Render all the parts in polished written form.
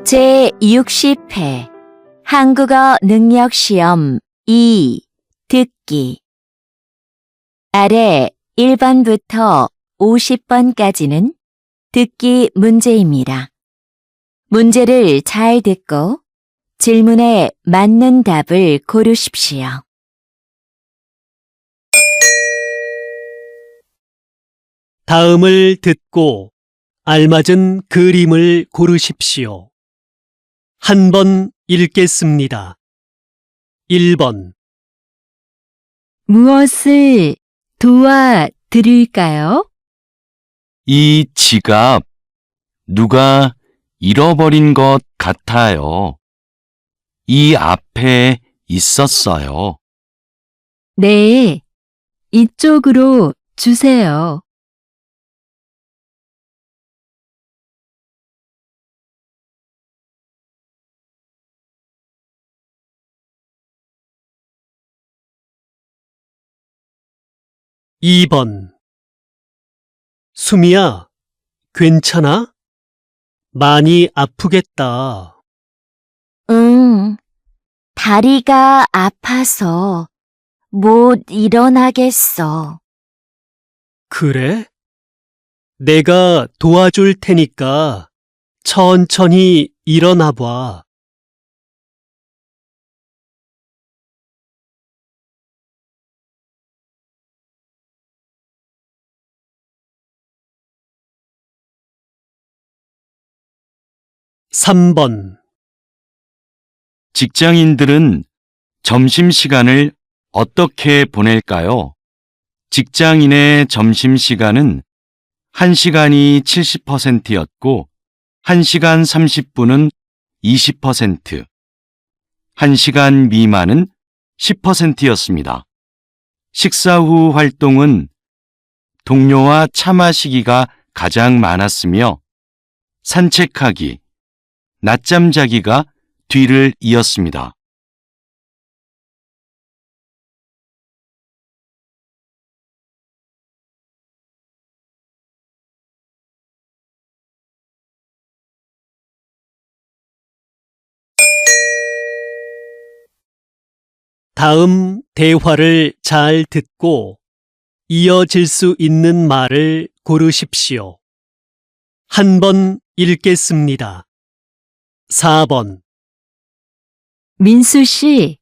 제60회 한국어 능력시험 2 듣기 아래 1번부터 50번까지는 듣기 문제입니다. 문제를 잘 듣고 질문에 맞는 답을 고르십시오. 다음을 듣고 알맞은 그림을 고르십시오. 한 번 읽겠습니다. 1번 무엇을 도와드릴까요? 이 지갑 누가 잃어버린 것 같아요. 이 앞에 있었어요. 네, 이쪽으로 주세요. 2번 수미야, 괜찮아? 많이 아프겠다. 응, 다리가 아파서 못 일어나겠어. 그래? 내가 도와줄 테니까 천천히 일어나 봐. 3번 직장인들은 점심시간을 어떻게 보낼까요? 직장인의 점심시간은 1시간이 70%였고 1시간 30분은 20%, 1시간 미만은 10%였습니다. 식사 후 활동은 동료와 차 마시기가 가장 많았으며 산책하기, 낮잠 자기가 뒤를 이었습니다. 다음 대화를 잘 듣고 이어질 수 있는 말을 고르십시오. 한 번 읽겠습니다. 4번 민수 씨,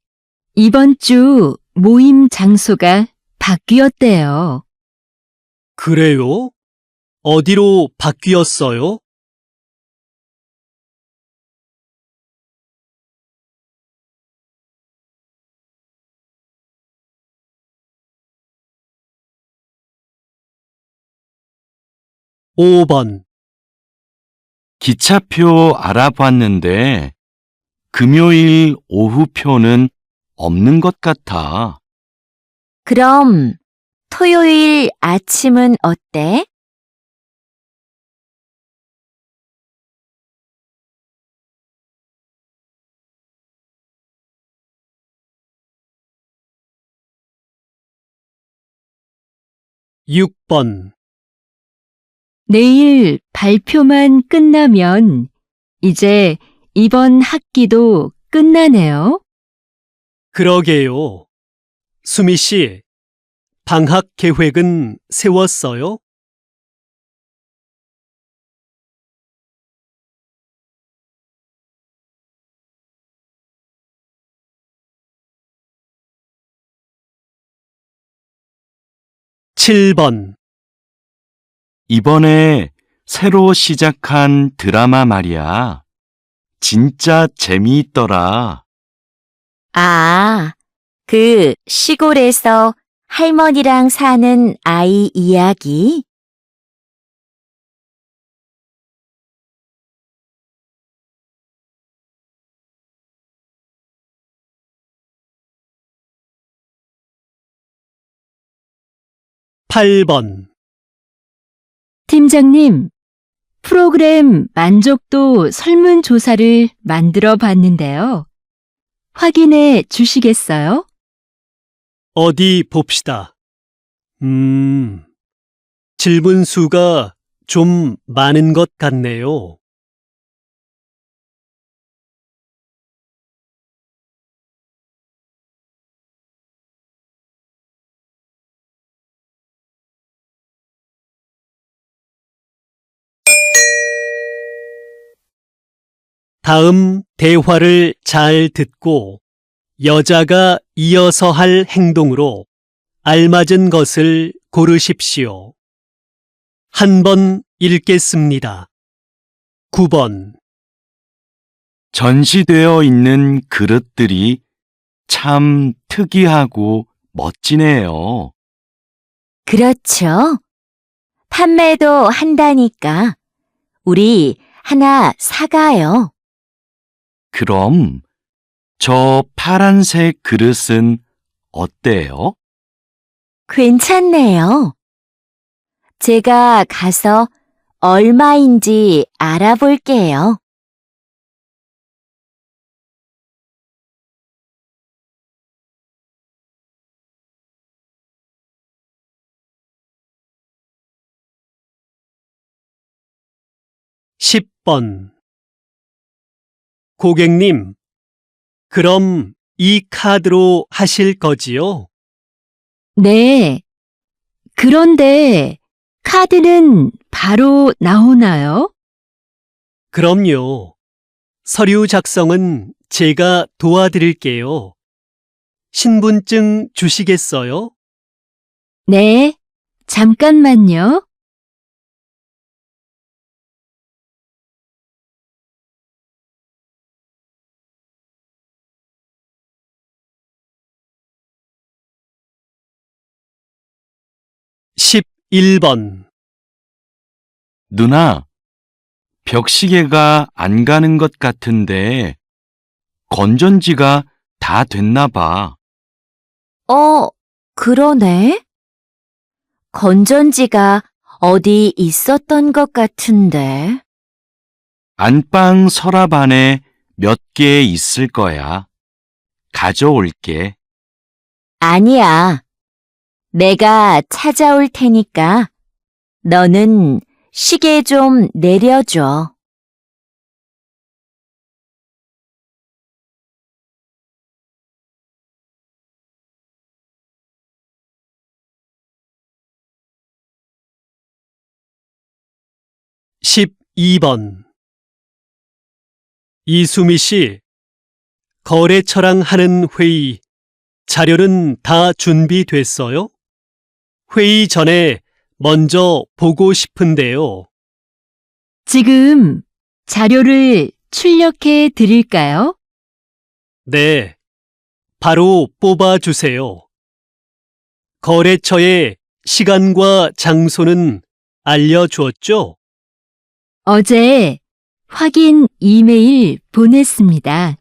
이번 주 모임 장소가 바뀌었대요. 그래요? 어디로 바뀌었어요? 5번 기차표 알아봤는데 금요일 오후표는 없는 것 같아. 그럼 토요일 아침은 어때? 6번 내일 발표만 끝나면 이제 이번 학기도 끝나네요. 그러게요. 수미 씨, 방학 계획은 세웠어요? 7번 이번에 새로 시작한 드라마 말이야. 진짜 재미있더라. 아, 그 시골에서 할머니랑 사는 아이 이야기? 8번 팀장님, 프로그램 만족도 설문조사를 만들어 봤는데요. 확인해 주시겠어요? 어디 봅시다. 질문 수가 좀 많은 것 같네요. 다음 대화를 잘 듣고 여자가 이어서 할 행동으로 알맞은 것을 고르십시오. 한 번 읽겠습니다. 9번. 전시되어 있는 그릇들이 참 특이하고 멋지네요. 그렇죠. 판매도 한다니까 우리 하나 사가요. 그럼 저 파란색 그릇은 어때요? 괜찮네요. 제가 가서 얼마인지 알아볼게요. 십 번. 고객님, 그럼 이 카드로 하실 거지요? 네. 그런데 카드는 바로 나오나요? 그럼요. 서류 작성은 제가 도와드릴게요. 신분증 주시겠어요? 네. 잠깐만요. 십일 번. 누나, 벽시계가 안 가는 것 같은데 건전지가 다 됐나 봐. 그러네. 건전지가 어디 있었던 것 같은데. 안방 서랍 안에 몇 개 있을 거야. 가져올게. 아니야. 내가 찾아올 테니까 너는 시계 좀 내려줘. 십이 번. 이수미 씨, 거래처랑 하는 회의, 자료는 다 준비됐어요? 회의 전에 먼저 보고 싶은데요. 지금 자료를 출력해 드릴까요? 네, 바로 뽑아주세요. 거래처의 시간과 장소는 알려주었죠? 어제 확인 이메일 보냈습니다.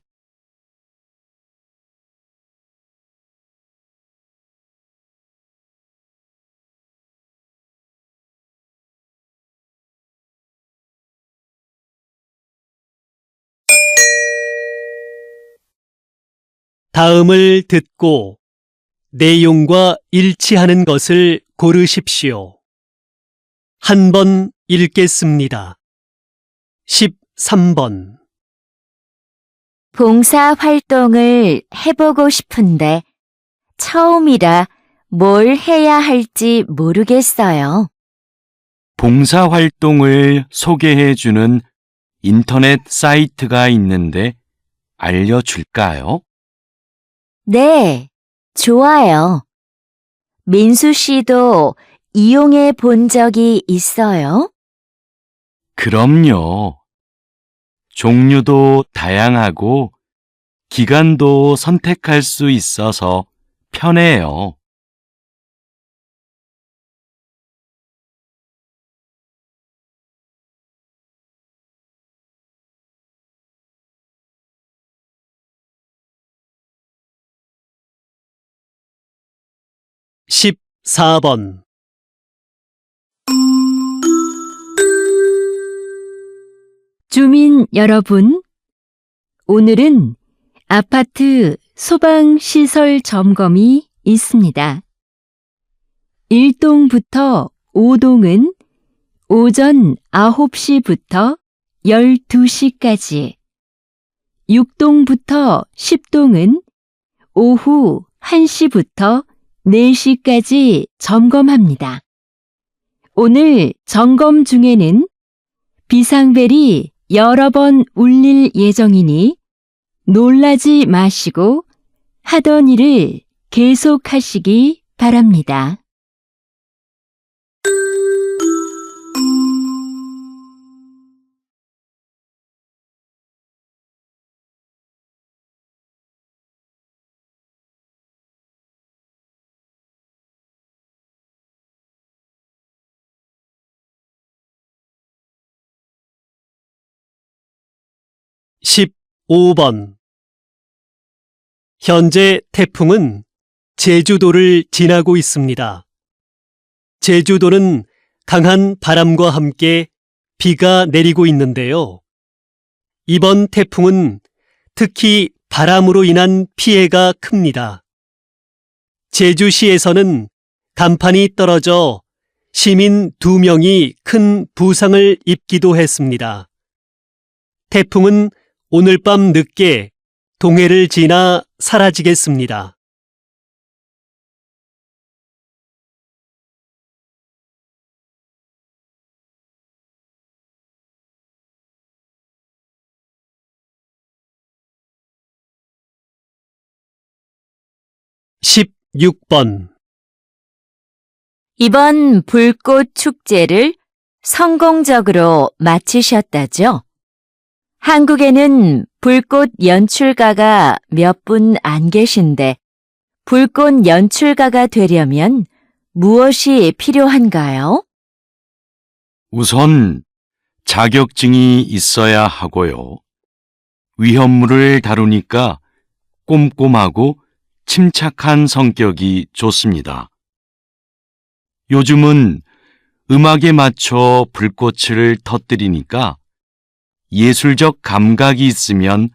다음을 듣고 내용과 일치하는 것을 고르십시오. 한 번 읽겠습니다. 13번. 봉사 활동을 해보고 싶은데 처음이라 뭘 해야 할지 모르겠어요. 봉사활동을 소개해주는 인터넷 사이트가 있는데 알려줄까요? 네, 좋아요. 민수 씨도 이용해 본 적이 있어요? 그럼요. 종류도 다양하고 기간도 선택할 수 있어서 편해요. 십사 번. 주민 여러분, 오늘은 아파트 소방시설 점검이 있습니다. 1동부터 5동은 오전 9시부터 12시까지, 6동부터 10동은 오후 1시부터 4시까지 점검합니다. 오늘 점검 중에는 비상벨이 여러 번 울릴 예정이니 놀라지 마시고 하던 일을 계속하시기 바랍니다. 십오 번 현재 태풍은 제주도를 지나고 있습니다. 제주도는 강한 바람과 함께 비가 내리고 있는데요. 이번 태풍은 특히 바람으로 인한 피해가 큽니다. 제주시에서는 간판이 떨어져 시민 2명이 큰 부상을 입기도 했습니다. 태풍은 오늘 밤 늦게 동해를 지나 사라지겠습니다. 십육 번 이번 불꽃 축제를 성공적으로 마치셨다죠? 한국에는 불꽃 연출가가 몇 분 안 계신데 불꽃 연출가가 되려면 무엇이 필요한가요? 우선 자격증이 있어야 하고요. 위험물을 다루니까 꼼꼼하고 침착한 성격이 좋습니다. 요즘은 음악에 맞춰 불꽃을 터뜨리니까 예술적 감각이 있으면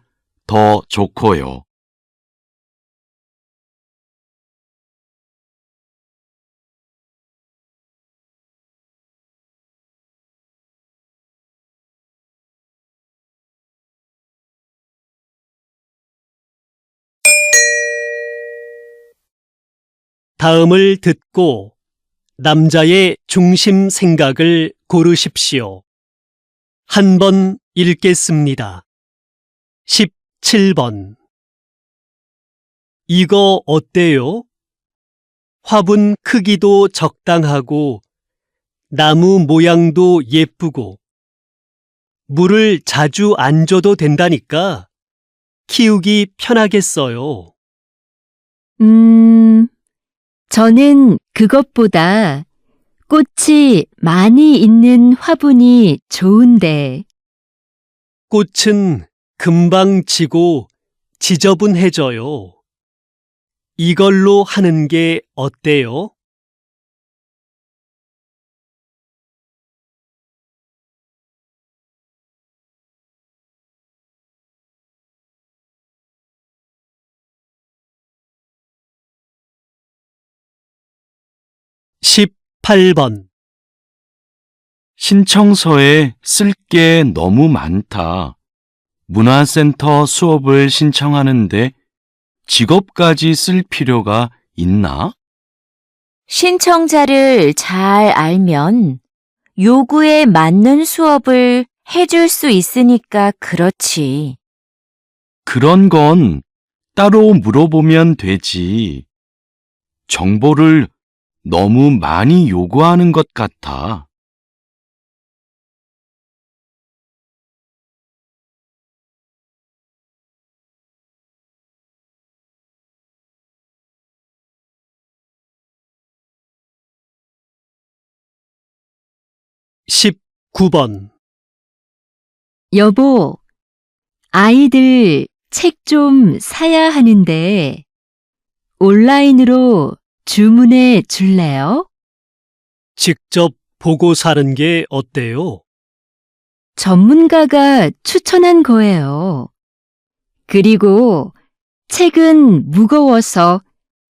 더 좋고요. 다음을 듣고 남자의 중심 생각을 고르십시오. 한 번 읽겠습니다. 17번 이거 어때요? 화분 크기도 적당하고 나무 모양도 예쁘고 물을 자주 안 줘도 된다니까 키우기 편하겠어요. 저는 그것보다 꽃이 많이 있는 화분이 좋은데. 꽃은 금방 지고 지저분해져요. 이걸로 하는 게 어때요? 십팔 번 신청서에 쓸 게 너무 많다. 문화센터 수업을 신청하는데 직업까지 쓸 필요가 있나? 신청자를 잘 알면 요구에 맞는 수업을 해줄 수 있으니까 그렇지. 그런 건 따로 물어보면 되지. 정보를 너무 많이 요구하는 것 같아. 십구 번 여보, 아이들 책 좀 사야 하는데 온라인으로 주문해 줄래요? 직접 보고 사는 게 어때요? 전문가가 추천한 거예요. 그리고 책은 무거워서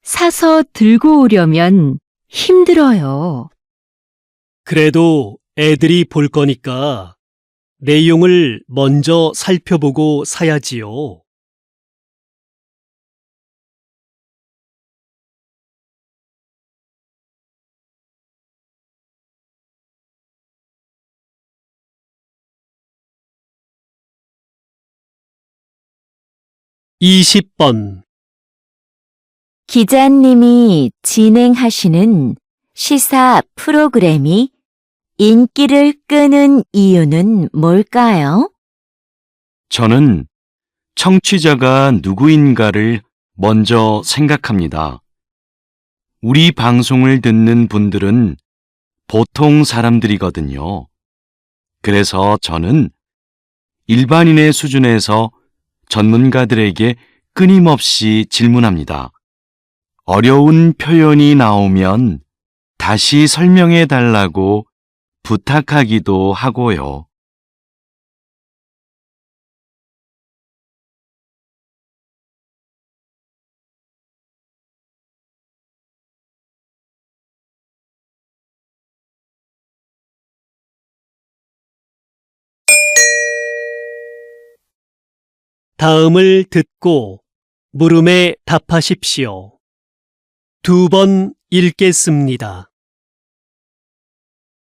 사서 들고 오려면 힘들어요. 그래도 애들이 볼 거니까 내용을 먼저 살펴보고 사야지요. 20번. 기자님이 진행하시는 시사 프로그램이 인기를 끄는 이유는 뭘까요? 저는 청취자가 누구인가를 먼저 생각합니다. 우리 방송을 듣는 분들은 보통 사람들이거든요. 그래서 저는 일반인의 수준에서 전문가들에게 끊임없이 질문합니다. 어려운 표현이 나오면 다시 설명해 달라고 부탁하기도 하고요. 다음을 듣고 물음에 답하십시오. 2번 읽겠습니다.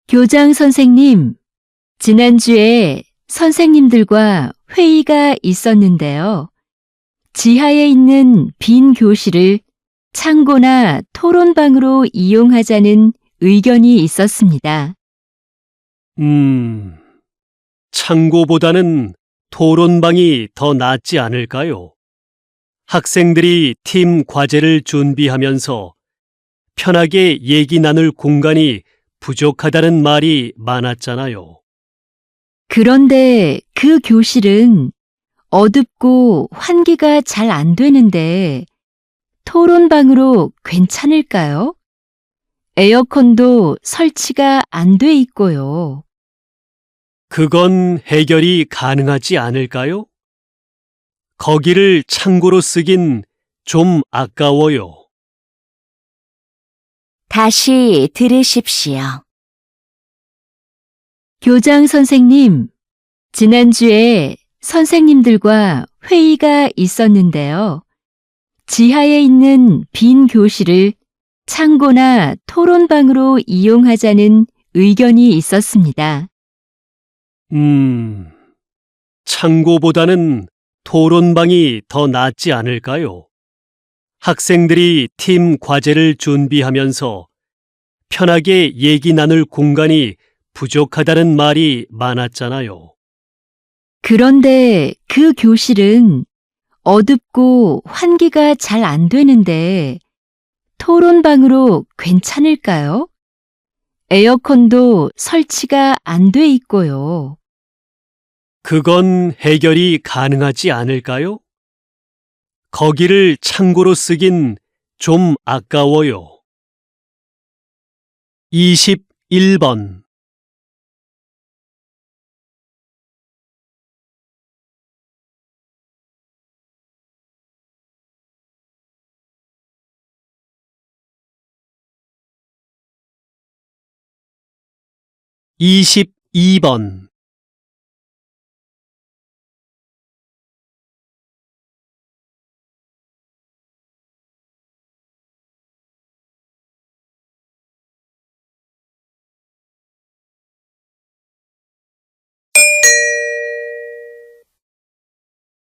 교장 선생님, 지난주에 선생님들과 회의가 있었는데요. 지하에 있는 빈 교실을 창고나 토론방으로 이용하자는 의견이 있었습니다. 창고보다는 토론방이 더 낫지 않을까요? 학생들이 팀 과제를 준비하면서 편하게 얘기 나눌 공간이 부족하다는 말이 많았잖아요. 그런데 그 교실은 어둡고 환기가 잘 안 되는데 토론방으로 괜찮을까요? 에어컨도 설치가 안 돼 있고요. 그건 해결이 가능하지 않을까요? 거기를 창고로 쓰긴 좀 아까워요. 다시 들으십시오. 교장 선생님, 지난주에 선생님들과 회의가 있었는데요. 지하에 있는 빈 교실을 창고나 토론방으로 이용하자는 의견이 있었습니다. 창고보다는 토론방이 더 낫지 않을까요? 학생들이 팀 과제를 준비하면서 편하게 얘기 나눌 공간이 부족하다는 말이 많았잖아요. 그런데 그 교실은 어둡고 환기가 잘 안 되는데 토론방으로 괜찮을까요? 에어컨도 설치가 안 돼 있고요. 그건 해결이 가능하지 않을까요? 거기를 창고로 쓰긴 좀 아까워요. 21번. (22번)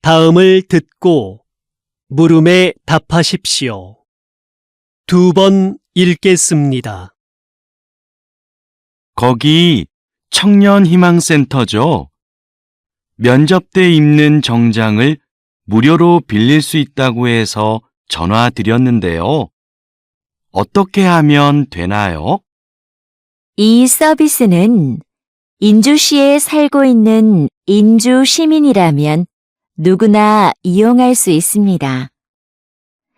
다음을 듣고 물음에 답하십시오. 2번 읽겠습니다. 거기 청년희망센터죠? 면접 때 입는 정장을 무료로 빌릴 수 있다고 해서 전화드렸는데요. 어떻게 하면 되나요? 이 서비스는 인주시에 살고 있는 인주 시민이라면 누구나 이용할 수 있습니다.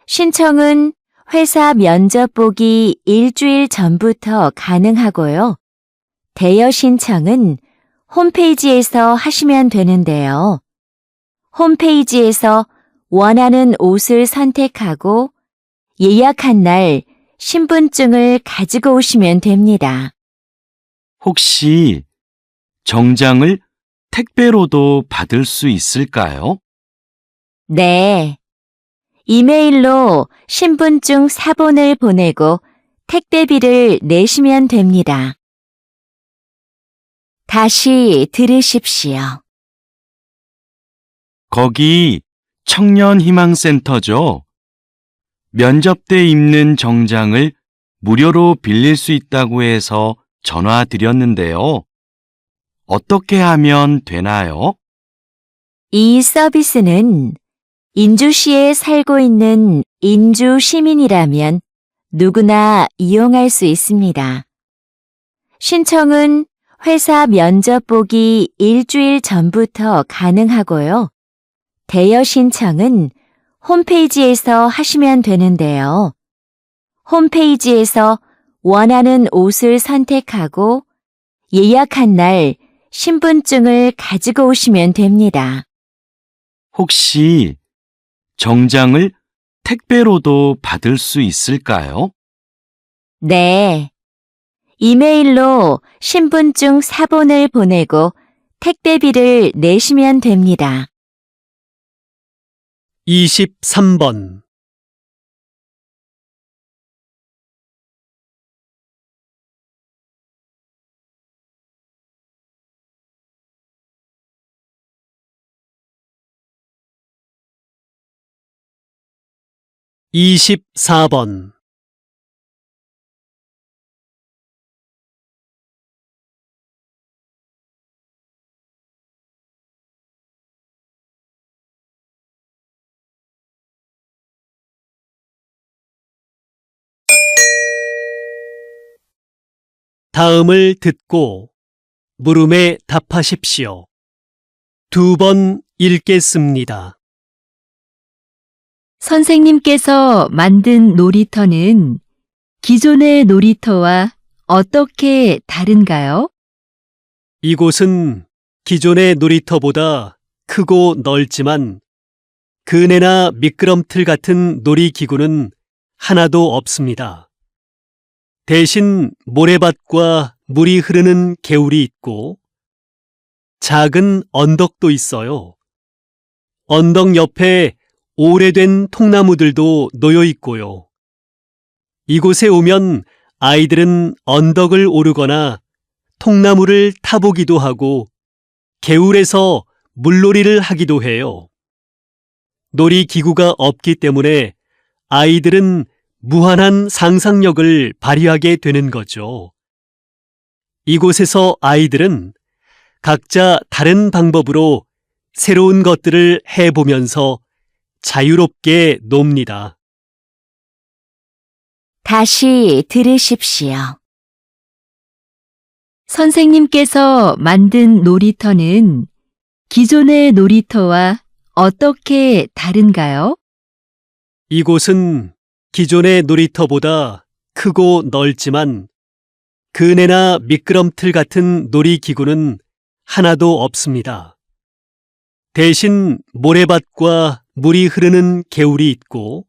신청은 회사 면접 보기 일주일 전부터 가능하고요. 대여 신청은 홈페이지에서 하시면 되는데요. 홈페이지에서 원하는 옷을 선택하고 예약한 날 신분증을 가지고 오시면 됩니다. 혹시 정장을 택배로도 받을 수 있을까요? 네. 이메일로 신분증 사본을 보내고 택배비를 내시면 됩니다. 다시 들으십시오. 거기 청년희망센터죠. 면접 때 입는 정장을 무료로 빌릴 수 있다고 해서 전화 드렸는데요. 어떻게 하면 되나요? 이 서비스는 인주시에 살고 있는 인주 시민이라면 누구나 이용할 수 있습니다. 신청은 회사 면접 보기 일주일 전부터 가능하고요. 대여 신청은 홈페이지에서 하시면 되는데요. 홈페이지에서 원하는 옷을 선택하고 예약한 날 신분증을 가지고 오시면 됩니다. 혹시 정장을 택배로도 받을 수 있을까요? 네. 이메일로 신분증 사본을 보내고 택배비를 내시면 됩니다. 23번. (24번) 다음을 듣고 물음에 답하십시오. 2번 읽겠습니다. 선생님께서 만든 놀이터는 기존의 놀이터와 어떻게 다른가요? 이곳은 기존의 놀이터보다 크고 넓지만 그네나 미끄럼틀 같은 놀이기구는 하나도 없습니다. 대신 모래밭과 물이 흐르는 개울이 있고 작은 언덕도 있어요. 언덕 옆에 오래된 통나무들도 놓여 있고요. 이곳에 오면 아이들은 언덕을 오르거나 통나무를 타보기도 하고 개울에서 물놀이를 하기도 해요. 놀이기구가 없기 때문에 아이들은 무한한 상상력을 발휘하게 되는 거죠. 이곳에서 아이들은 각자 다른 방법으로 새로운 것들을 해보면서 자유롭게 놉니다. 다시 들으십시오. 선생님께서 만든 놀이터는 기존의 놀이터와 어떻게 다른가요? 이곳은 기존의 놀이터보다 크고 넓지만 그네나 미끄럼틀 같은 놀이기구는 하나도 없습니다. 대신 모래밭과 물이 흐르는 개울이 있고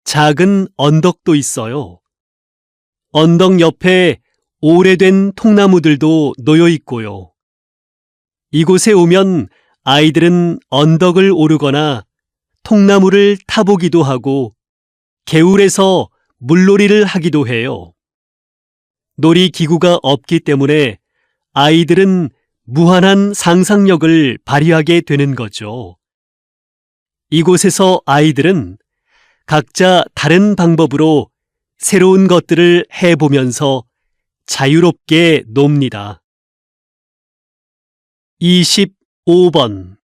작은 언덕도 있어요. 언덕 옆에 오래된 통나무들도 놓여 있고요. 이곳에 오면 아이들은 언덕을 오르거나 통나무를 타보기도 하고 개울에서 물놀이를 하기도 해요. 놀이기구가 없기 때문에 아이들은 무한한 상상력을 발휘하게 되는 거죠. 이곳에서 아이들은 각자 다른 방법으로 새로운 것들을 해보면서 자유롭게 놉니다. 25번.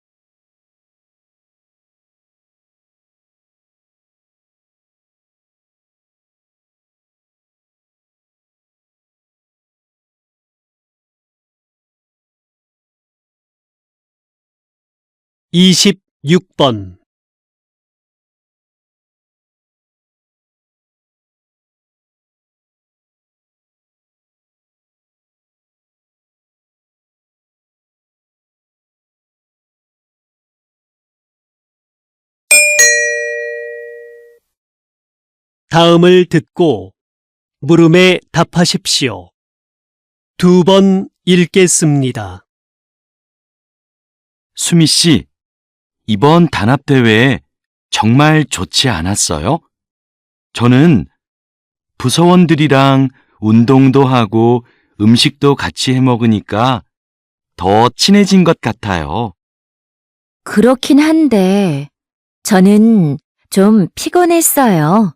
(26번) 다음을 듣고 물음에 답하십시오. 2번 읽겠습니다. 수미 씨, 이번 단합대회 정말 좋지 않았어요? 저는 부서원들이랑 운동도 하고 음식도 같이 해 먹으니까 더 친해진 것 같아요. 그렇긴 한데, 저는 좀 피곤했어요.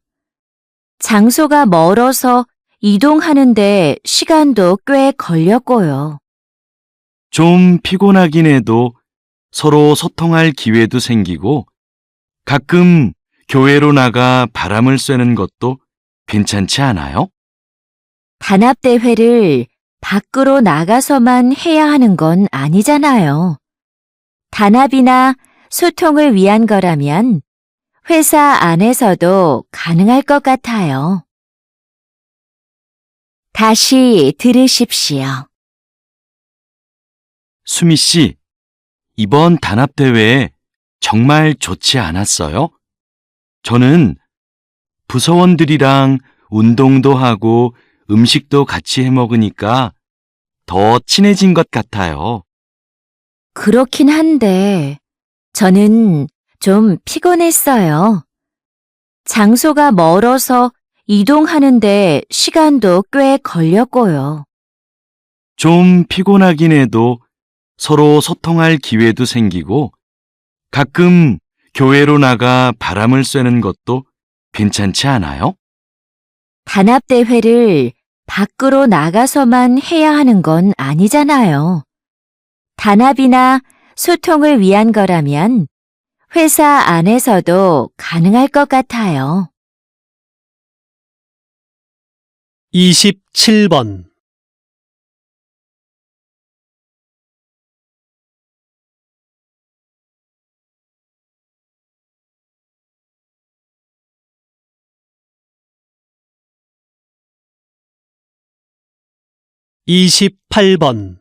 장소가 멀어서 이동하는데 시간도 꽤 걸렸고요. 좀 피곤하긴 해도 서로 소통할 기회도 생기고 가끔 교회로 나가 바람을 쐬는 것도 괜찮지 않아요? 단합대회를 밖으로 나가서만 해야 하는 건 아니잖아요. 단합이나 소통을 위한 거라면 회사 안에서도 가능할 것 같아요. 다시 들으십시오. 수미 씨, 이번 단합대회 정말 좋지 않았어요? 저는 부서원들이랑 운동도 하고 음식도 같이 해 먹으니까 더 친해진 것 같아요. 그렇긴 한데, 저는 좀 피곤했어요. 장소가 멀어서 이동하는데 시간도 꽤 걸렸고요. 좀 피곤하긴 해도 서로 소통할 기회도 생기고 가끔 교회로 나가 바람을 쐬는 것도 괜찮지 않아요? 단합대회를 밖으로 나가서만 해야 하는 건 아니잖아요. 단합이나 소통을 위한 거라면 회사 안에서도 가능할 것 같아요. 27번. 이십팔 번.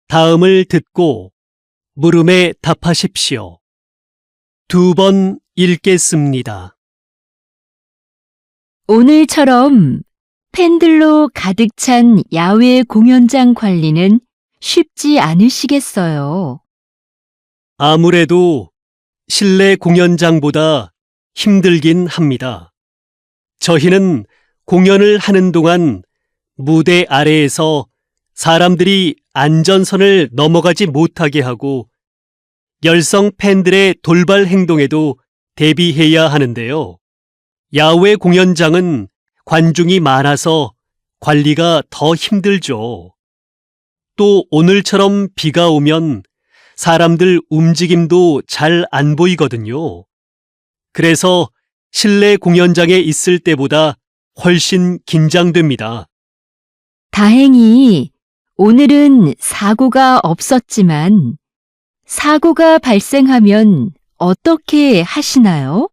다음을 듣고 물음에 답하십시오. 2번 읽겠습니다. 오늘처럼 팬들로 가득 찬 야외 공연장 관리는 쉽지 않으시겠어요. 아무래도 실내 공연장보다 힘들긴 합니다. 저희는 공연을 하는 동안 무대 아래에서 사람들이 안전선을 넘어가지 못하게 하고 열성 팬들의 돌발 행동에도 대비해야 하는데요. 야외 공연장은 관중이 많아서 관리가 더 힘들죠. 또 오늘처럼 비가 오면 사람들 움직임도 잘 안 보이거든요. 그래서 실내 공연장에 있을 때보다 훨씬 긴장됩니다. 다행히 오늘은 사고가 없었지만 사고가 발생하면 어떻게 하시나요?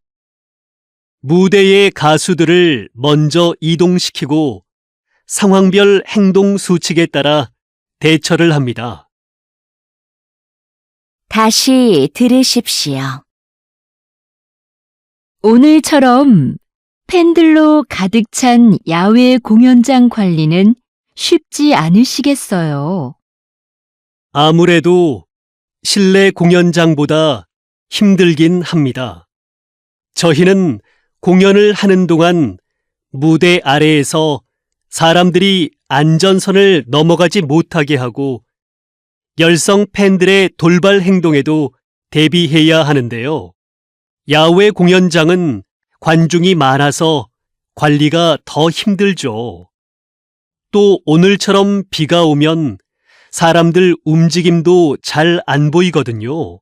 무대의 가수들을 먼저 이동시키고 상황별 행동 수칙에 따라 대처를 합니다. 다시 들으십시오. 오늘처럼 팬들로 가득 찬 야외 공연장 관리는 쉽지 않으시겠어요. 아무래도 실내 공연장보다 힘들긴 합니다. 저희는 공연을 하는 동안 무대 아래에서 사람들이 안전선을 넘어가지 못하게 하고 열성 팬들의 돌발 행동에도 대비해야 하는데요. 야외 공연장은 관중이 많아서 관리가 더 힘들죠. 또 오늘처럼 비가 오면 사람들 움직임도 잘 안 보이거든요.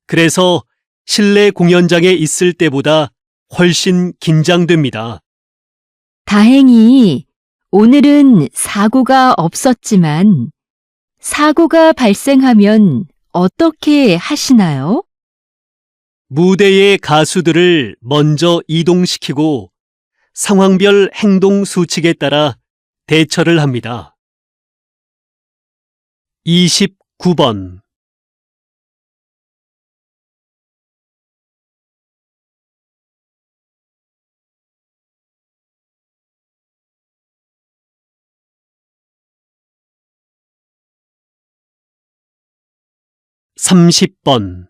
그래서 실내 공연장에 있을 때보다 훨씬 긴장됩니다. 다행히 오늘은 사고가 없었지만 사고가 발생하면 어떻게 하시나요? 무대의 가수들을 먼저 이동시키고 상황별 행동 수칙에 따라 대처를 합니다. 29번. 30번.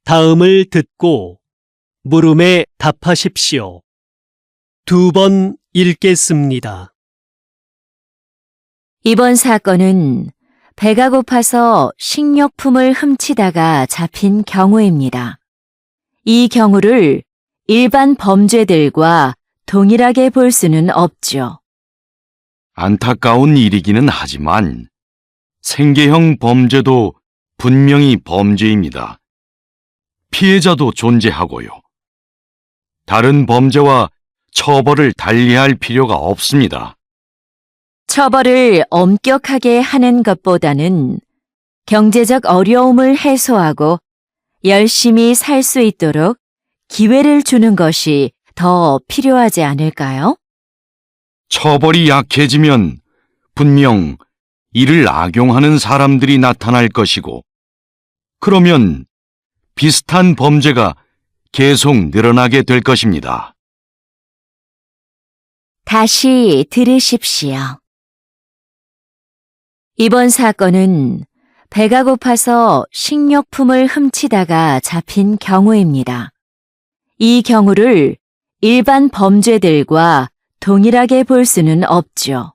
다음을 듣고 물음에 답하십시오. 2번 읽겠습니다. 이번 사건은 배가 고파서 식료품을 훔치다가 잡힌 경우입니다. 이 경우를 일반 범죄들과 동일하게 볼 수는 없죠. 안타까운 일이기는 하지만 생계형 범죄도 분명히 범죄입니다. 피해자도 존재하고요. 다른 범죄와 처벌을 달리할 필요가 없습니다. 처벌을 엄격하게 하는 것보다는 경제적 어려움을 해소하고 열심히 살 수 있도록 기회를 주는 것이 더 필요하지 않을까요? 처벌이 약해지면 분명 이를 악용하는 사람들이 나타날 것이고, 그러면 비슷한 범죄가 계속 늘어나게 될 것입니다. 다시 들으십시오. 이번 사건은 배가 고파서 식료품을 훔치다가 잡힌 경우입니다. 이 경우를 일반 범죄들과 동일하게 볼 수는 없죠.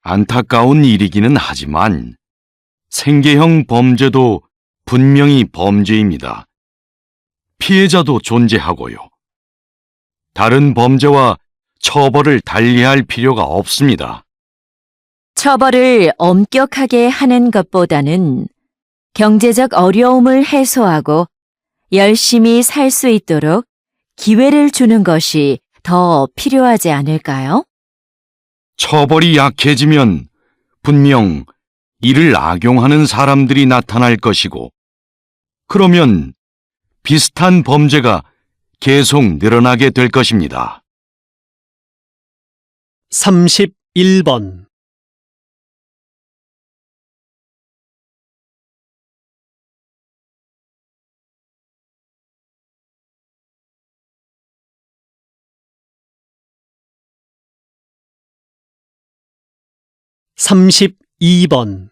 안타까운 일이기는 하지만 생계형 범죄도 분명히 범죄입니다. 피해자도 존재하고요. 다른 범죄와 처벌을 달리할 필요가 없습니다. 처벌을 엄격하게 하는 것보다는 경제적 어려움을 해소하고 열심히 살 수 있도록 기회를 주는 것이 더 필요하지 않을까요? 처벌이 약해지면 분명 이를 악용하는 사람들이 나타날 것이고, 그러면 비슷한 범죄가 계속 늘어나게 될 것입니다. 31번. (32번)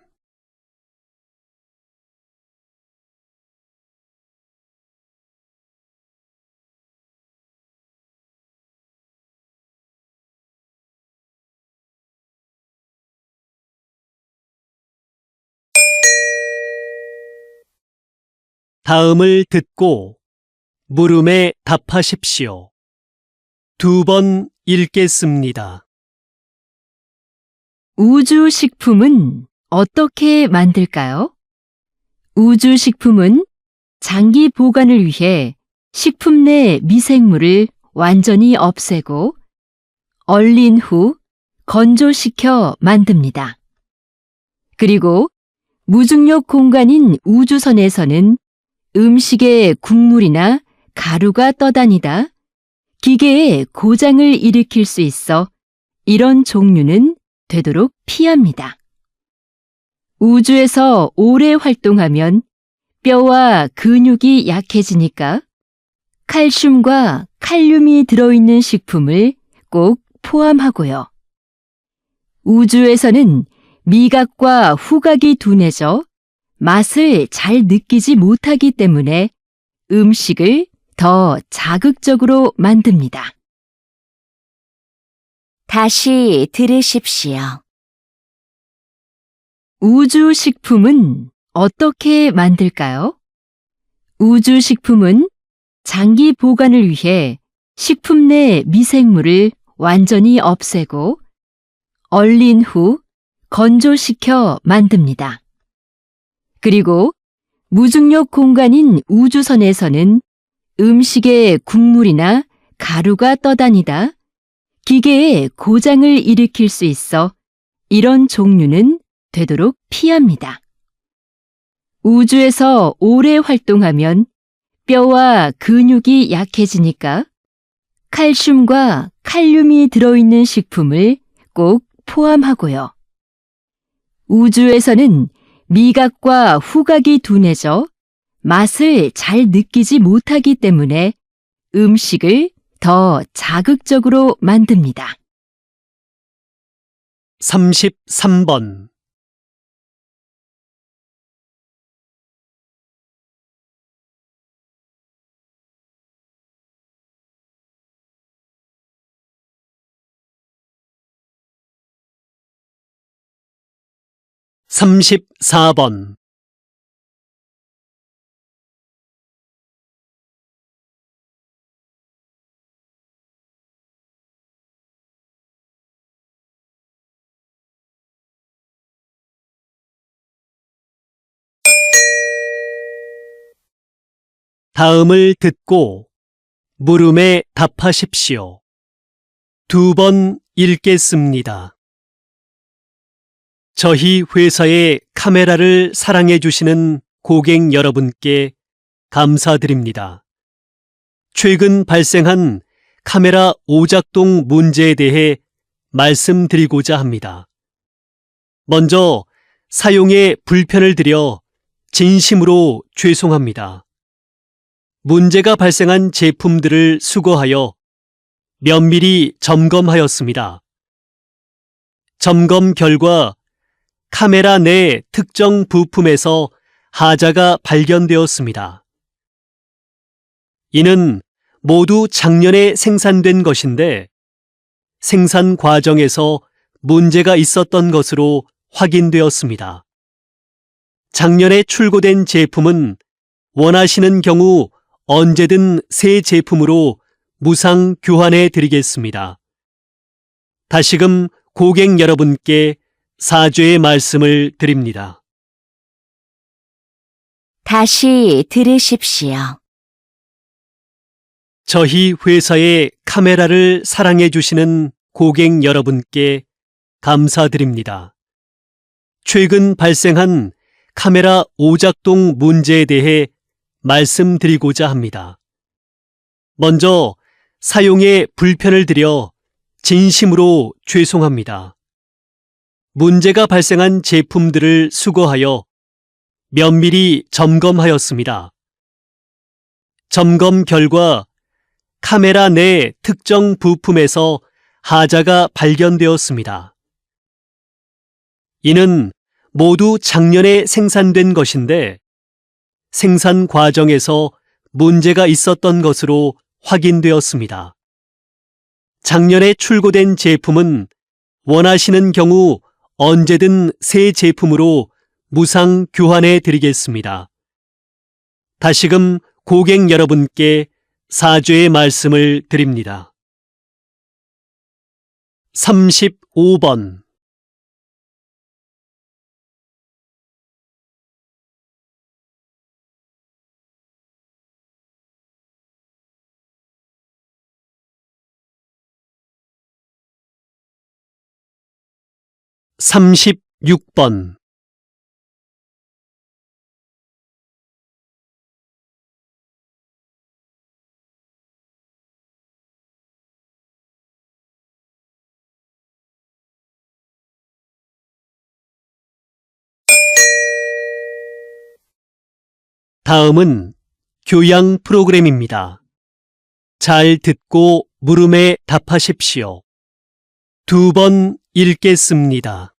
다음을 듣고 물음에 답하십시오. 2번 읽겠습니다. 우주식품은 어떻게 만들까요? 우주식품은 장기 보관을 위해 식품 내 미생물을 완전히 없애고 얼린 후 건조시켜 만듭니다. 그리고 무중력 공간인 우주선에서는 음식에 국물이나 가루가 떠다니다 기계에 고장을 일으킬 수 있어 이런 종류는 되도록 피합니다. 우주에서 오래 활동하면 뼈와 근육이 약해지니까 칼슘과 칼륨이 들어있는 식품을 꼭 포함하고요. 우주에서는 미각과 후각이 둔해져 맛을 잘 느끼지 못하기 때문에 음식을 더 자극적으로 만듭니다. 다시 들으십시오. 우주식품은 어떻게 만들까요? 우주식품은 장기 보관을 위해 식품 내 미생물을 완전히 없애고 얼린 후 건조시켜 만듭니다. 그리고 무중력 공간인 우주선에서는 음식에 국물이나 가루가 떠다니다 기계에 고장을 일으킬 수 있어 이런 종류는 되도록 피합니다. 우주에서 오래 활동하면 뼈와 근육이 약해지니까 칼슘과 칼륨이 들어있는 식품을 꼭 포함하고요. 우주에서는 미각과 후각이 둔해져 맛을 잘 느끼지 못하기 때문에 음식을 더 자극적으로 만듭니다. 33번. 삼십사 번. 다음을 듣고 물음에 답하십시오. 2번 읽겠습니다. 저희 회사의 카메라를 사랑해 주시는 고객 여러분께 감사드립니다. 최근 발생한 카메라 오작동 문제에 대해 말씀드리고자 합니다. 먼저 사용에 불편을 드려 진심으로 죄송합니다. 문제가 발생한 제품들을 수거하여 면밀히 점검하였습니다. 점검 결과 카메라 내 특정 부품에서 하자가 발견되었습니다. 이는 모두 작년에 생산된 것인데 생산 과정에서 문제가 있었던 것으로 확인되었습니다. 작년에 출고된 제품은 원하시는 경우 언제든 새 제품으로 무상 교환해 드리겠습니다. 다시금 고객 여러분께 사죄의 말씀을 드립니다. 다시 들으십시오. 저희 회사의 카메라를 사랑해 주시는 고객 여러분께 감사드립니다. 최근 발생한 카메라 오작동 문제에 대해 말씀드리고자 합니다. 먼저 사용에 불편을 드려 진심으로 죄송합니다. 문제가 발생한 제품들을 수거하여 면밀히 점검하였습니다. 점검 결과 카메라 내 특정 부품에서 하자가 발견되었습니다. 이는 모두 작년에 생산된 것인데 생산 과정에서 문제가 있었던 것으로 확인되었습니다. 작년에 출고된 제품은 원하시는 경우 언제든 새 제품으로 무상 교환해 드리겠습니다. 다시금 고객 여러분께 사죄의 말씀을 드립니다. 35번. 삼십육 번. 다음은 교양 프로그램입니다. 잘 듣고 물음에 답하십시오. 2번 읽겠습니다.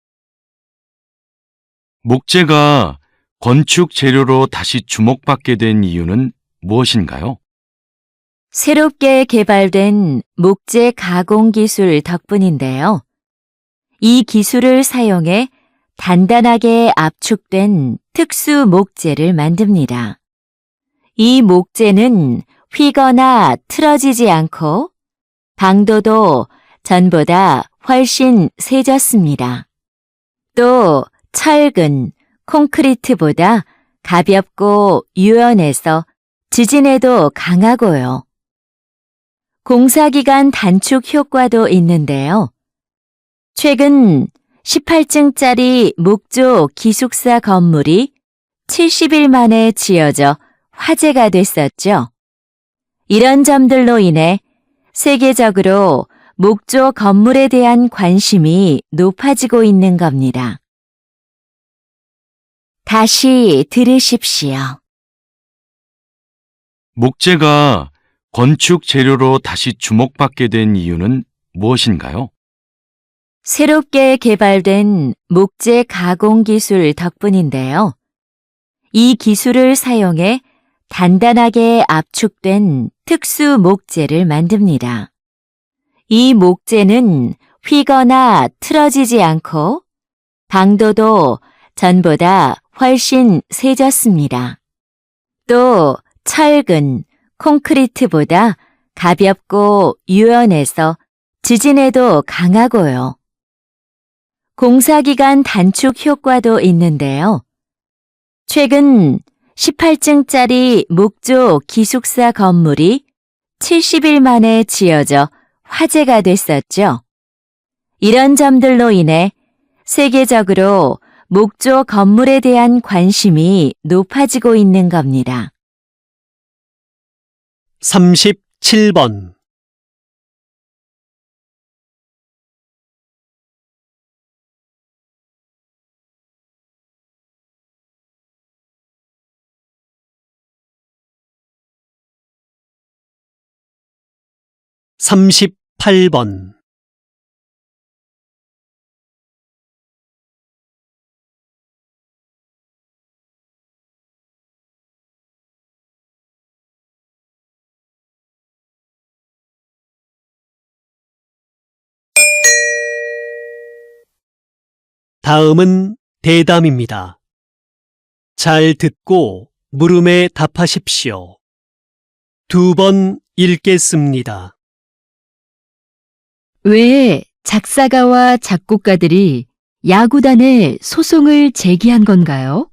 목재가 건축 재료로 다시 주목받게 된 이유는 무엇인가요? 새롭게 개발된 목재 가공 기술 덕분인데요. 이 기술을 사용해 단단하게 압축된 특수 목재를 만듭니다. 이 목재는 휘거나 틀어지지 않고 방도도 전보다 훨씬 세졌습니다. 또 철근, 콘크리트보다 가볍고 유연해서 지진에도 강하고요. 공사기간 단축 효과도 있는데요. 최근 18층짜리 목조 기숙사 건물이 70일 만에 지어져 화제가 됐었죠. 이런 점들로 인해 세계적으로 목조 건물에 대한 관심이 높아지고 있는 겁니다. 다시 들으십시오. 목재가 건축 재료로 다시 주목받게 된 이유는 무엇인가요? 새롭게 개발된 목재 가공 기술 덕분인데요. 이 기술을 사용해 단단하게 압축된 특수 목재를 만듭니다. 이 목재는 휘거나 틀어지지 않고 방도도 전보다 훨씬 세졌습니다. 또 철근, 콘크리트보다 가볍고 유연해서 지진에도 강하고요. 공사기간 단축 효과도 있는데요. 최근 18층짜리 목조 기숙사 건물이 70일 만에 지어져 화제가 됐었죠. 이런 점들로 인해 세계적으로 목조 건물에 대한 관심이 높아지고 있는 겁니다. 37번. (38번) 다음은 대담입니다. 잘 듣고 물음에 답하십시오. 2번 읽겠습니다. 왜 작사가와 작곡가들이 야구단에 소송을 제기한 건가요?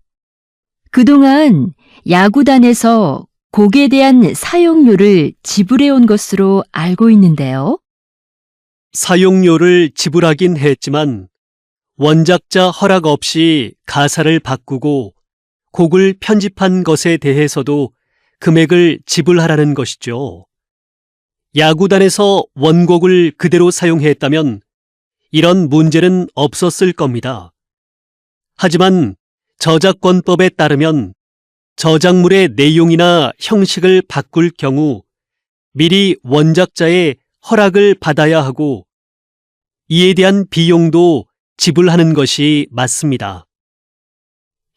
그동안 야구단에서 곡에 대한 사용료를 지불해온 것으로 알고 있는데요. 사용료를 지불하긴 했지만 원작자 허락 없이 가사를 바꾸고 곡을 편집한 것에 대해서도 금액을 지불하라는 것이죠. 야구단에서 원곡을 그대로 사용했다면 이런 문제는 없었을 겁니다. 하지만 저작권법에 따르면 저작물의 내용이나 형식을 바꿀 경우 미리 원작자의 허락을 받아야 하고 이에 대한 비용도 지불하는 것이 맞습니다.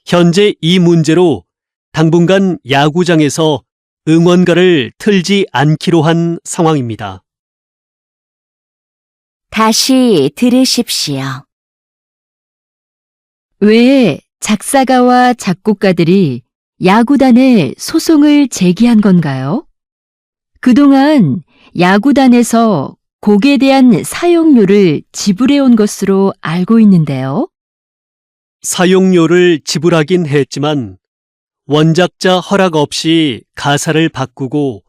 현재 이 문제로 당분간 야구장에서 응원가를 틀지 않기로 한 상황입니다. 다시 들으십시오. 왜 작사가와 작곡가들이 야구단에 소송을 제기한 건가요? 그동안 야구단에서 곡에 대한 사용료를 지불해온 것으로 알고 있는데요. 사용료를 지불하긴 했지만 원작자 허락 없이 가사를 바꾸고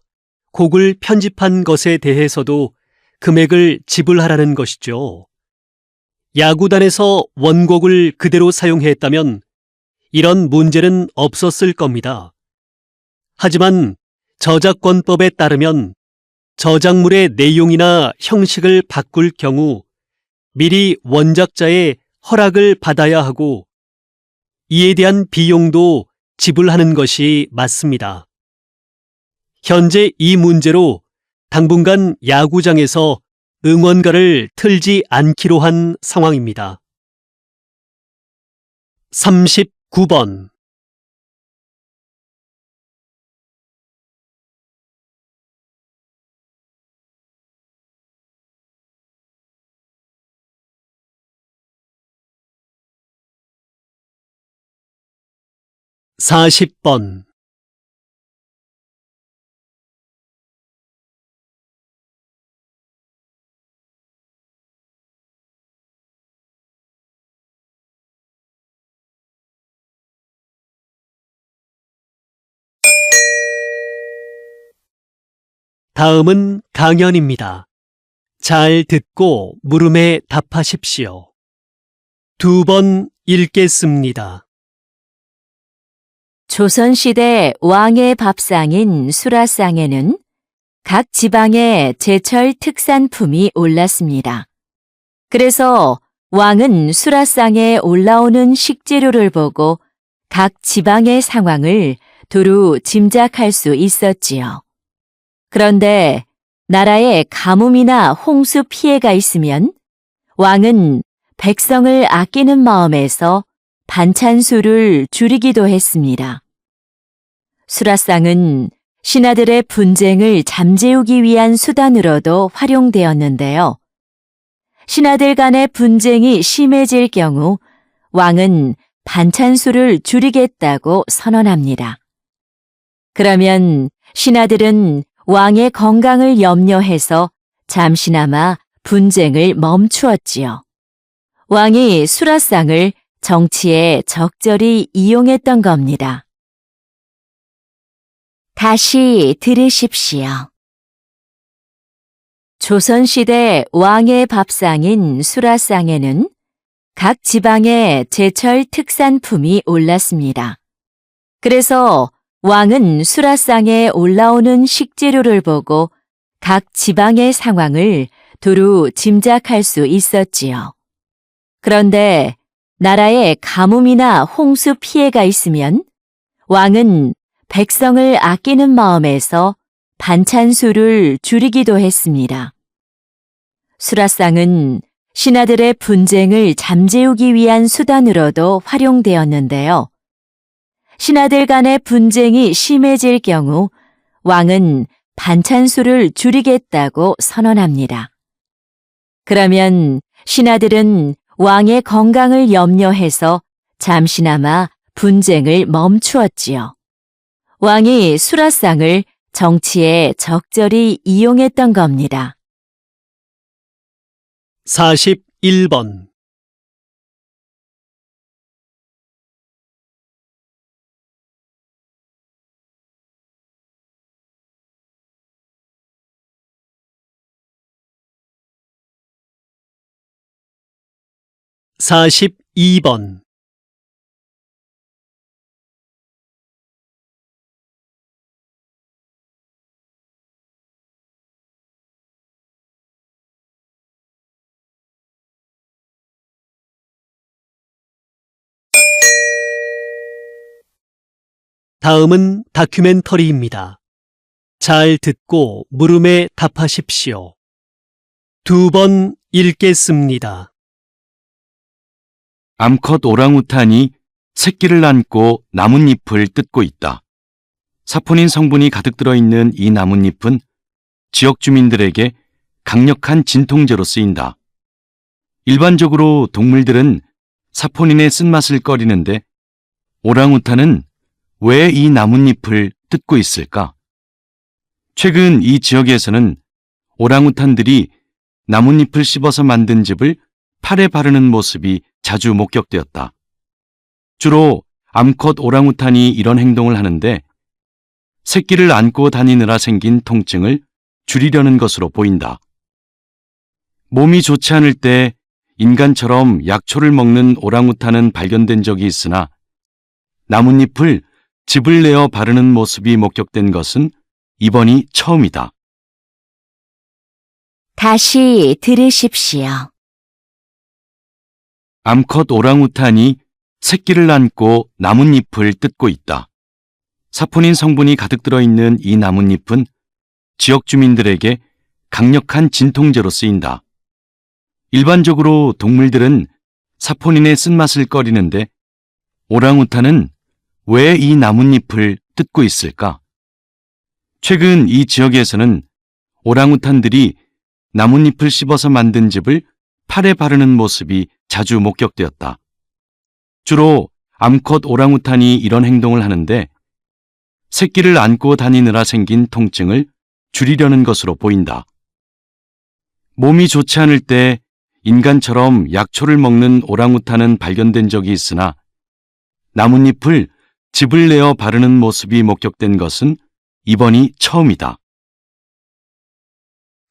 곡을 편집한 것에 대해서도 금액을 지불하라는 것이죠. 야구단에서 원곡을 그대로 사용했다면 이런 문제는 없었을 겁니다. 하지만 저작권법에 따르면 저작물의 내용이나 형식을 바꿀 경우 미리 원작자의 허락을 받아야 하고 이에 대한 비용도 지불하는 것이 맞습니다. 현재 이 문제로 당분간 야구장에서 응원가를 틀지 않기로 한 상황입니다. 39번. (40번) 다음은 강연입니다. 잘 듣고 물음에 답하십시오. 2번 읽겠습니다. 조선시대 왕의 밥상인 수라상에는 각 지방의 제철 특산품이 올랐습니다. 그래서 왕은 수라상에 올라오는 식재료를 보고 각 지방의 상황을 두루 짐작할 수 있었지요. 그런데 나라에 가뭄이나 홍수 피해가 있으면 왕은 백성을 아끼는 마음에서 반찬 수를 줄이기도 했습니다. 수라상은 신하들의 분쟁을 잠재우기 위한 수단으로도 활용되었는데요. 신하들 간의 분쟁이 심해질 경우 왕은 반찬 수를 줄이겠다고 선언합니다. 그러면 신하들은 왕의 건강을 염려해서 잠시나마 분쟁을 멈추었지요. 왕이 수라상을 정치에 적절히 이용했던 겁니다. 다시 들으십시오. 조선시대 왕의 밥상인 수라상에는 각 지방의 제철 특산품이 올랐습니다. 그래서 왕은 수라상에 올라오는 식재료를 보고 각 지방의 상황을 두루 짐작할 수 있었지요. 그런데 나라에 가뭄이나 홍수 피해가 있으면 왕은 백성을 아끼는 마음에서 반찬 수를 줄이기도 했습니다. 수라상은 신하들의 분쟁을 잠재우기 위한 수단으로도 활용되었는데요. 신하들 간의 분쟁이 심해질 경우 왕은 반찬 수를 줄이겠다고 선언합니다. 그러면 신하들은 왕의 건강을 염려해서 잠시나마 분쟁을 멈추었지요. 왕이 수라상을 정치에 적절히 이용했던 겁니다. 41번. (42번) 다음은 다큐멘터리입니다. 잘 듣고 물음에 답하십시오. 2번 읽겠습니다. 암컷 오랑우탄이 새끼를 안고 나뭇잎을 뜯고 있다. 사포닌 성분이 가득 들어있는 이 나뭇잎은 지역 주민들에게 강력한 진통제로 쓰인다. 일반적으로 동물들은 사포닌의 쓴맛을 꺼리는데 오랑우탄은 왜 이 나뭇잎을 뜯고 있을까? 최근 이 지역에서는 오랑우탄들이 나뭇잎을 씹어서 만든 즙을 팔에 바르는 모습이 자주 목격되었다. 주로 암컷 오랑우탄이 이런 행동을 하는데 새끼를 안고 다니느라 생긴 통증을 줄이려는 것으로 보인다. 몸이 좋지 않을 때 인간처럼 약초를 먹는 오랑우탄은 발견된 적이 있으나 나뭇잎을 즙을 내어 바르는 모습이 목격된 것은 이번이 처음이다. 다시 들으십시오. 암컷 오랑우탄이 새끼를 안고 나뭇잎을 뜯고 있다. 사포닌 성분이 가득 들어있는 이 나뭇잎은 지역 주민들에게 강력한 진통제로 쓰인다. 일반적으로 동물들은 사포닌의 쓴맛을 꺼리는데 오랑우탄은 왜 이 나뭇잎을 뜯고 있을까? 최근 이 지역에서는 오랑우탄들이 나뭇잎을 씹어서 만든 즙을 팔에 바르는 모습이 자주 목격되었다. 주로 암컷 오랑우탄이 이런 행동을 하는데 새끼를 안고 다니느라 생긴 통증을 줄이려는 것으로 보인다. 몸이 좋지 않을 때 인간처럼 약초를 먹는 오랑우탄은 발견된 적이 있으나 나뭇잎을 즙을 내어 바르는 모습이 목격된 것은 이번이 처음이다.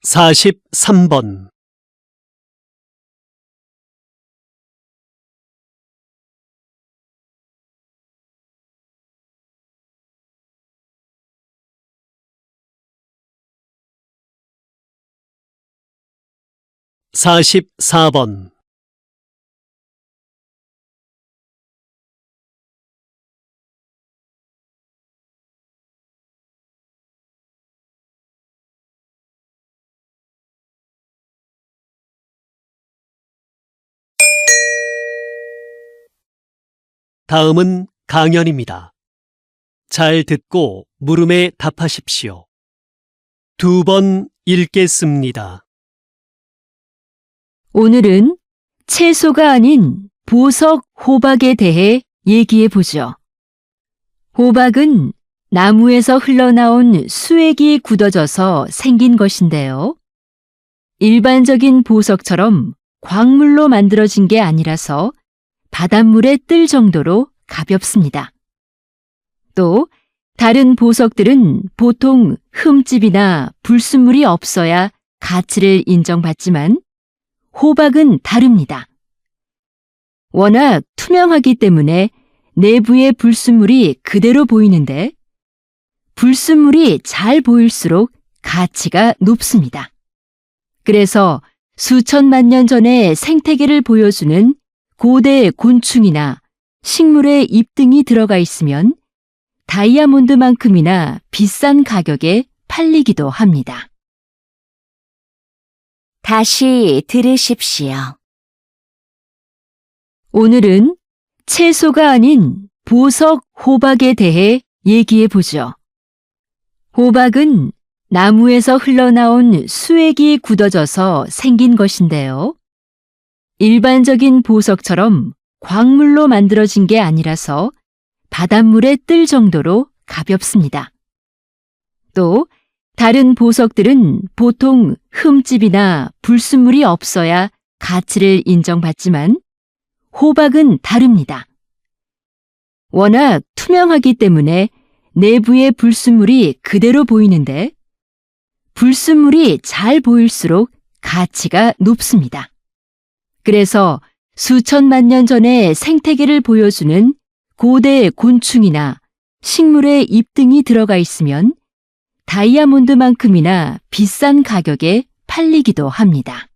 43번 (44번) 다음은 강연입니다. 잘 듣고 물음에 답하십시오. 2번 읽겠습니다. 오늘은 채소가 아닌 보석 호박에 대해 얘기해 보죠. 호박은 나무에서 흘러나온 수액이 굳어져서 생긴 것인데요. 일반적인 보석처럼 광물로 만들어진 게 아니라서 바닷물에 뜰 정도로 가볍습니다. 또 다른 보석들은 보통 흠집이나 불순물이 없어야 가치를 인정받지만 호박은 다릅니다. 워낙 투명하기 때문에 내부의 불순물이 그대로 보이는데 불순물이 잘 보일수록 가치가 높습니다. 그래서 수천만 년 전의 생태계를 보여주는 고대 곤충이나 식물의 잎 등이 들어가 있으면 다이아몬드만큼이나 비싼 가격에 팔리기도 합니다. 다시 들으십시오. 오늘은 채소가 아닌 보석 호박에 대해 얘기해 보죠. 호박은 나무에서 흘러나온 수액이 굳어져서 생긴 것인데요. 일반적인 보석처럼 광물로 만들어진 게 아니라서 바닷물에 뜰 정도로 가볍습니다. 또 다른 보석들은 보통 흠집이나 불순물이 없어야 가치를 인정받지만 호박은 다릅니다. 워낙 투명하기 때문에 내부의 불순물이 그대로 보이는데 불순물이 잘 보일수록 가치가 높습니다. 그래서 수천만 년 전의 생태계를 보여주는 고대 곤충이나 식물의 잎 등이 들어가 있으면 다이아몬드만큼이나 비싼 가격에 팔리기도 합니다.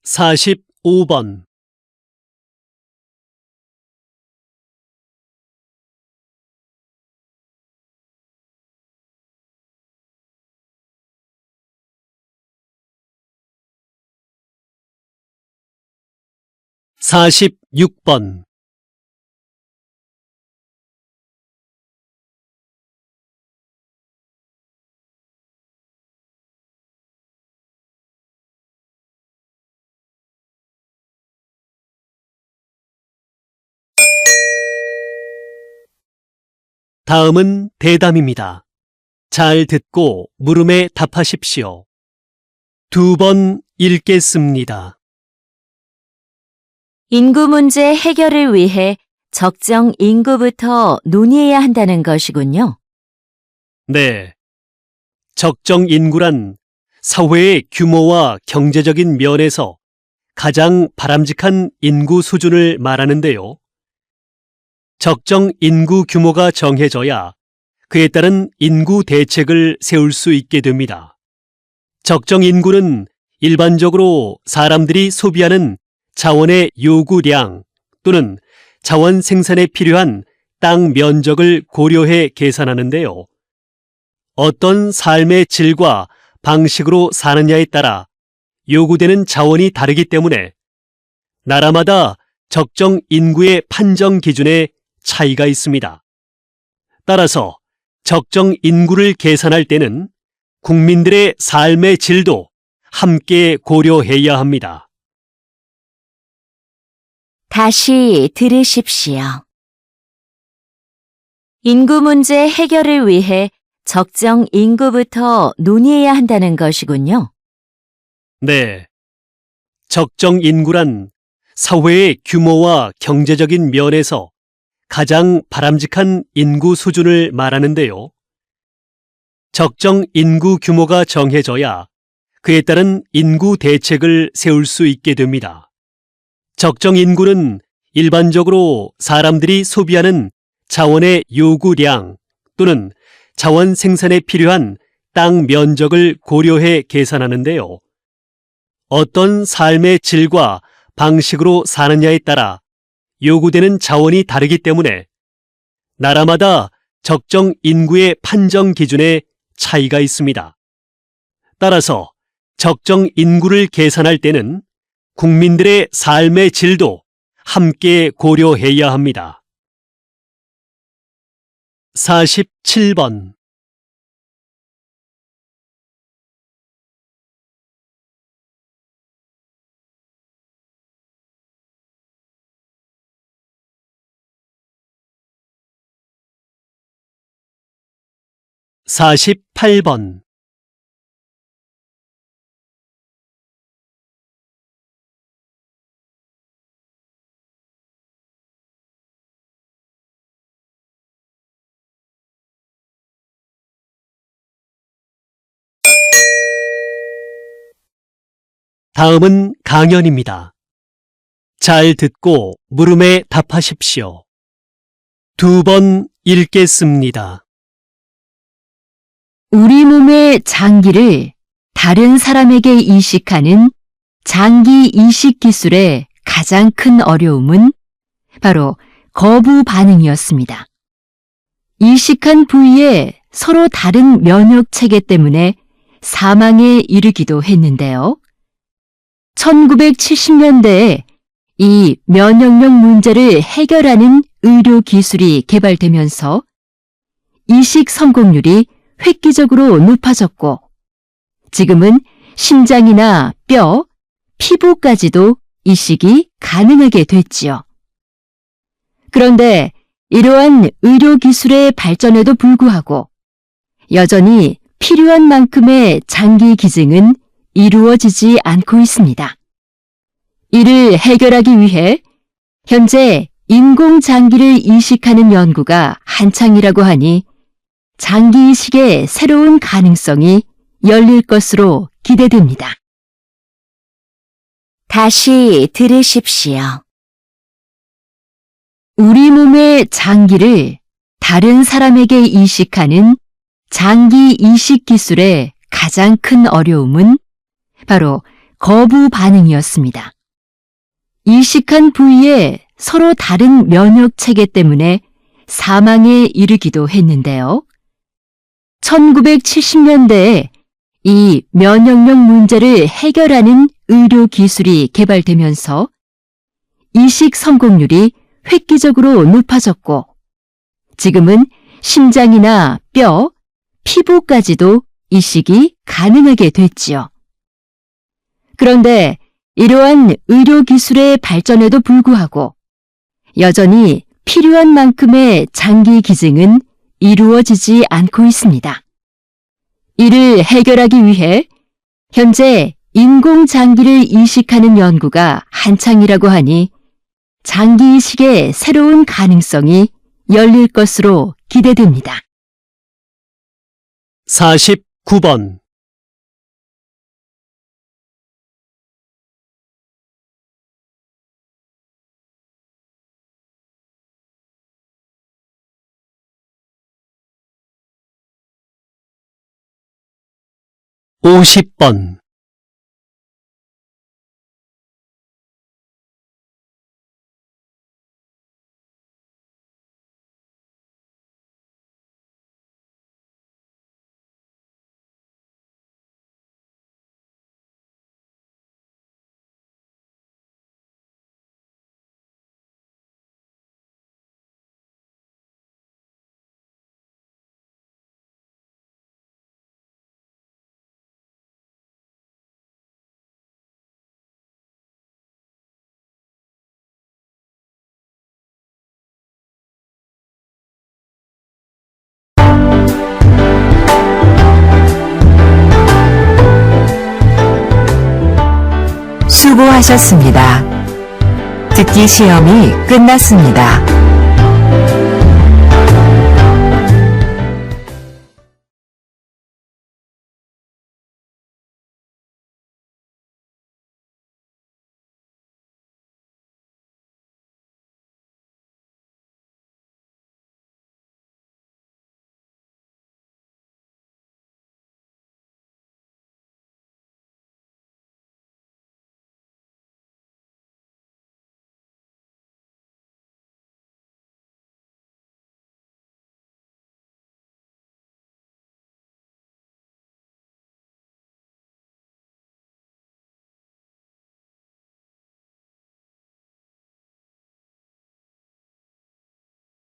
45번. (46번) 다음은 대담입니다. 잘 듣고 물음에 답하십시오. 2번 읽겠습니다. 인구 문제 해결을 위해 적정 인구부터 논의해야 한다는 것이군요. 네. 적정 인구란 사회의 규모와 경제적인 면에서 가장 바람직한 인구 수준을 말하는데요. 적정 인구 규모가 정해져야 그에 따른 인구 대책을 세울 수 있게 됩니다. 적정 인구는 일반적으로 사람들이 소비하는 자원의 요구량 또는 자원 생산에 필요한 땅 면적을 고려해 계산하는데요. 어떤 삶의 질과 방식으로 사느냐에 따라 요구되는 자원이 다르기 때문에 나라마다 적정 인구의 판정 기준에 차이가 있습니다. 따라서 적정 인구를 계산할 때는 국민들의 삶의 질도 함께 고려해야 합니다. 다시 들으십시오. 인구 문제 해결을 위해 적정 인구부터 논의해야 한다는 것이군요. 네. 적정 인구란 사회의 규모와 경제적인 면에서 가장 바람직한 인구 수준을 말하는데요. 적정 인구 규모가 정해져야 그에 따른 인구 대책을 세울 수 있게 됩니다. 적정 인구는 일반적으로 사람들이 소비하는 자원의 요구량 또는 자원 생산에 필요한 땅 면적을 고려해 계산하는데요. 어떤 삶의 질과 방식으로 사느냐에 따라 요구되는 자원이 다르기 때문에 나라마다 적정 인구의 판정 기준에 차이가 있습니다. 따라서 적정 인구를 계산할 때는 국민들의 삶의 질도 함께 고려해야 합니다. 47번 48번 '다음은 강연입니다. 잘 듣고 물음에 답하십시오. 2번 읽겠습니다. 우리 몸의 장기를 다른 사람에게 이식하는 장기 이식 기술의 가장 큰 어려움은 바로 거부 반응이었습니다. 이식한 부위에 서로 다른 면역 체계 때문에 사망에 이르기도 했는데요. 1970년대에 이 면역력 문제를 해결하는 의료 기술이 개발되면서 이식 성공률이 획기적으로 높아졌고 지금은 심장이나 뼈, 피부까지도 이식이 가능하게 됐지요. 그런데 이러한 의료 기술의 발전에도 불구하고 여전히 필요한 만큼의 장기 기증은 이루어지지 않고 있습니다. 이를 해결하기 위해 현재 인공장기를 이식하는 연구가 한창이라고 하니 장기 이식의 새로운 가능성이 열릴 것으로 기대됩니다. 다시 들으십시오. 우리 몸의 장기를 다른 사람에게 이식하는 장기 이식 기술의 가장 큰 어려움은 바로 거부 반응이었습니다. 이식한 부위에 서로 다른 면역 체계 때문에 사망에 이르기도 했는데요. 1970년대에 이 면역력 문제를 해결하는 의료 기술이 개발되면서 이식 성공률이 획기적으로 높아졌고 지금은 심장이나 뼈, 피부까지도 이식이 가능하게 됐지요. 그런데 이러한 의료 기술의 발전에도 불구하고 여전히 필요한 만큼의 장기 기증은 이루어지지 않고 있습니다. 이를 해결하기 위해 현재 인공장기를 이식하는 연구가 한창이라고 하니 장기 이식의 새로운 가능성이 열릴 것으로 기대됩니다. 49번 50번 '수고하셨습니다. 듣기 시험이 끝났습니다.